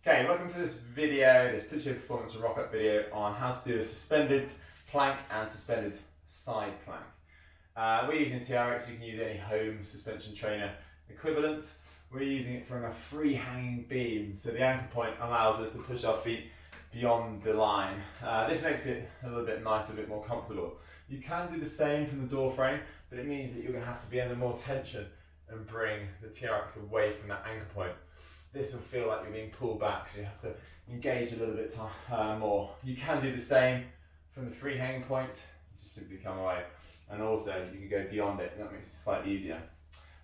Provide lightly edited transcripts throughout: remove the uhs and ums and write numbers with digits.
Okay, welcome to this video, this Puccio performance and ROCUP video on how to do a suspended plank and suspended side plank. We're using TRX. You can use any home suspension trainer equivalent. We're using it from a free hanging beam, so the anchor point allows us to push our feet beyond the line. This makes it a little bit nicer, a bit more comfortable. You can do the same from the door frame, but it means that you're going to have to be under more tension and bring the TRX away from that anchor point. This will feel like you're being pulled back, so you have to engage a little bit more. You can do the same from the free hanging point, just simply come away. And also you can go beyond it, and that makes it slightly easier.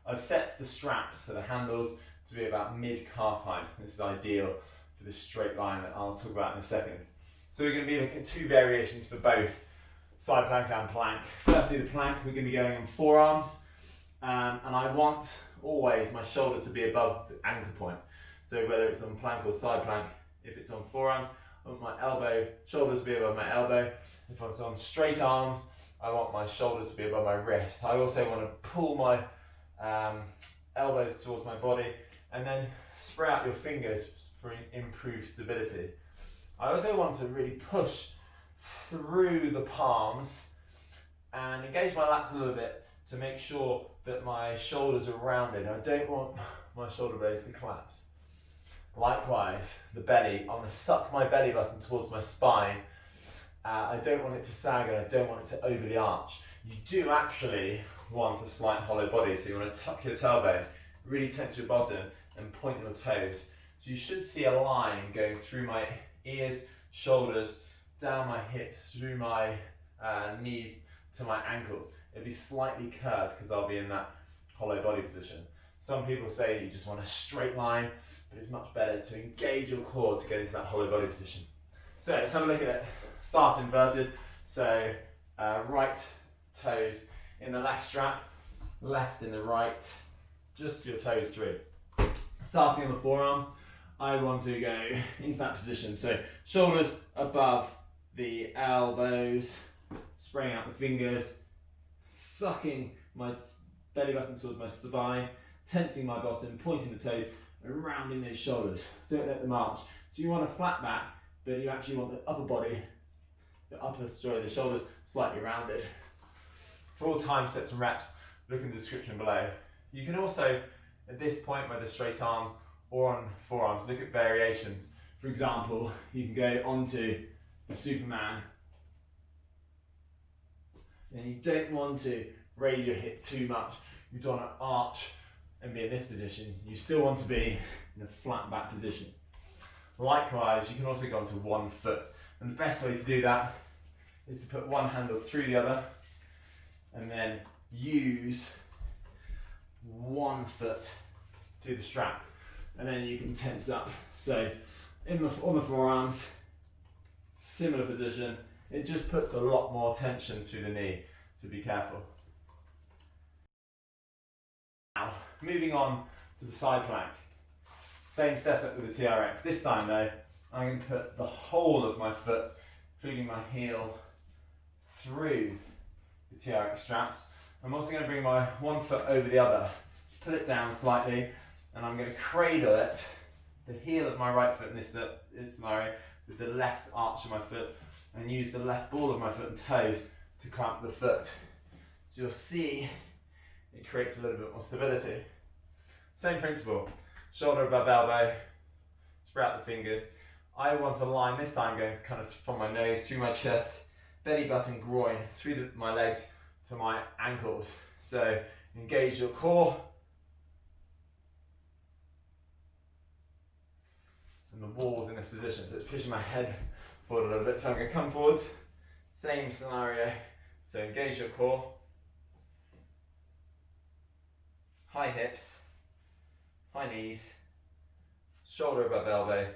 I've set the straps, so the handles, to be about mid-calf height. This is ideal for this straight line that I'll talk about in a second. So we're going to be looking at two variations for both side plank and plank. Firstly, the plank, we're going to be going on forearms, and I want always my shoulder to be above the anchor point. So whether it's on plank or side plank, if it's on forearms, I want my elbow, shoulder to be above my elbow. If it's on straight arms, I want my shoulder to be above my wrist. I also want to pull my elbows towards my body and then spread out your fingers for improved stability. I also want to really push through the palms and engage my lats a little bit to make sure that my shoulders are rounded. I don't want my shoulder blades to collapse. Likewise, the belly, I want to suck my belly button towards my spine. I don't want it to sag and I don't want it to overly arch. You do actually want a slight hollow body, so you want to tuck your tailbone, really tense your bottom and point your toes. So you should see a line going through my ears, shoulders, down my hips, through my knees to my ankles. It'll be slightly curved because I'll be in that hollow body position. Some people say you just want a straight line, but it's much better to engage your core to get into that hollow body position. So let's have a look at it. Start inverted, so right toes in the left strap, left in the right, just your toes through. Starting on the forearms, I want to go into that position, so shoulders above the elbows, spraying out the fingers, sucking my belly button towards my spine, tensing my bottom, pointing the toes, and rounding those shoulders. Don't let them arch. So you want a flat back, but you actually want the upper body, the shoulders slightly rounded. For all time sets and reps, look in the description below. You can also, at this point, whether straight arms or on forearms, look at variations. For example, you can go onto the Superman, and you don't want to raise your hip too much. You don't want to arch and be in this position. You still want to be in a flat back position. Likewise, you can also go onto one foot. And the best way to do that is to put one handle through the other and then use one foot to the strap. And then you can tense up. So on the forearms, similar position. It just puts a lot more tension through the knee, so be careful. Now, moving on to the side plank. Same setup with the TRX. This time though, I'm going to put the whole of my foot, including my heel, through the TRX straps. I'm also going to bring my one foot over the other, put it down slightly, and I'm going to cradle it, the heel of my right foot in this scenario, with the left arch of my foot, and use the left ball of my foot and toes to clamp the foot. So you'll see it creates a little bit more stability. Same principle, shoulder above elbow, spread out the fingers. I want a line this time going kind of from my nose through my chest, belly button, groin, through my legs to my ankles. So engage your core. And the wall's in this position, so it's pushing my head forward a little bit. So I'm going to come forwards, same scenario. So engage your core. High hips, high knees, shoulder above elbow.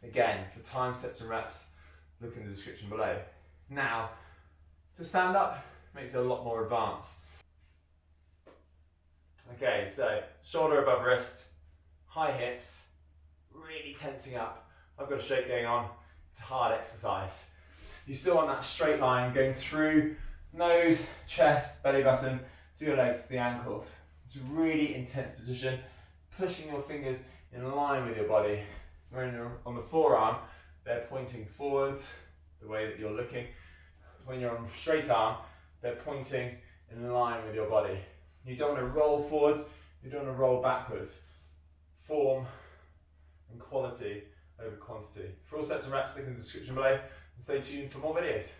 Again, for time, sets and reps, look in the description below. Now, to stand up makes it a lot more advanced. Okay, so shoulder above wrist, high hips, really tensing up. I've got a shake going on. It's a hard exercise. You still want that straight line going through nose, chest, belly button, through your legs to the ankles. It's a really intense position, pushing your fingers in line with your body When you're on the forearm, they're pointing forwards, the way that you're looking. When you're on the straight arm, they're pointing in line with your body. You don't want to roll forward, you don't want to roll backwards. Form and quality over quantity. For all sets and reps, click in the description below and stay tuned for more videos.